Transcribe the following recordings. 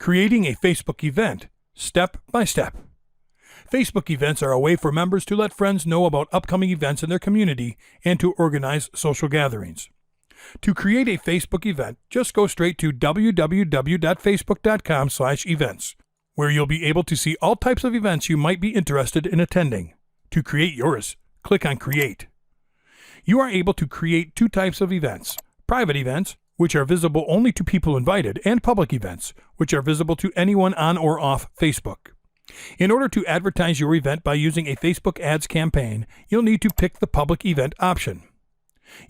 Creating a Facebook event, step by step. Facebook events are a way for members to let friends know about upcoming events in their community and to organize social gatherings. To create a Facebook event, just go straight to www.facebook.com/events, where you'll be able to see all types of events you might be interested in attending. To create yours, click on Create. You are able to create two types of events: private events, which are visible only to people invited, and public events, which are visible to anyone on or off Facebook. In order to advertise your event by using a Facebook ads campaign, you'll need to pick the public event option.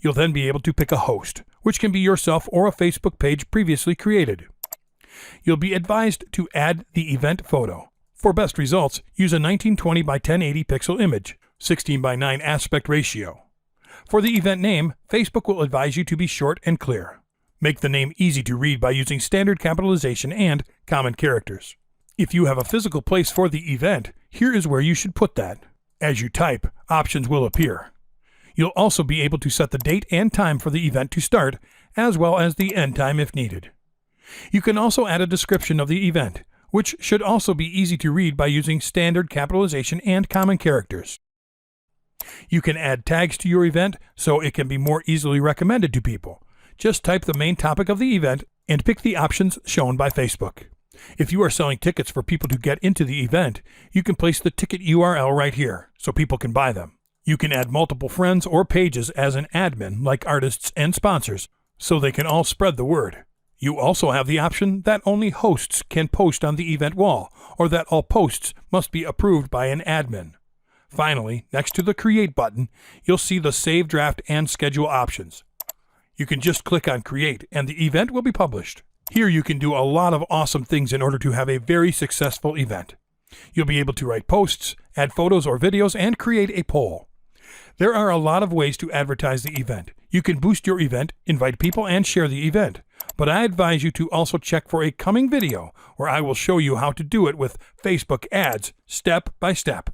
You'll then be able to pick a host, which can be yourself or a Facebook page previously created. You'll be advised to add the event photo. For best results, use a 1920 by 1080 pixel image, 16 by 9 aspect ratio. For the event name, Facebook will advise you to be short and clear. Make the name easy to read by using standard capitalization and common characters. If you have a physical place for the event, here is where you should put that. As you type, options will appear. You'll also be able to set the date and time for the event to start, as well as the end time if needed. You can also add a description of the event, which should also be easy to read by using standard capitalization and common characters. You can add tags to your event so it can be more easily recommended to people. Just type the main topic of the event and pick the options shown by Facebook. If you are selling tickets for people to get into the event, you can place the ticket URL right here so people can buy them. You can add multiple friends or pages as an admin, like artists and sponsors, so they can all spread the word. You also have the option that only hosts can post on the event wall, or that all posts must be approved by an admin. Finally, next to the Create button, you'll see the Save Draft and Schedule options. You can just click on Create and the event will be published. Here you can do a lot of awesome things in order to have a very successful event. You'll be able to write posts, add photos or videos, and create a poll. There are a lot of ways to advertise the event. You can boost your event, invite people, and share the event. But I advise you to also check for a coming video where I will show you how to do it with Facebook ads step by step.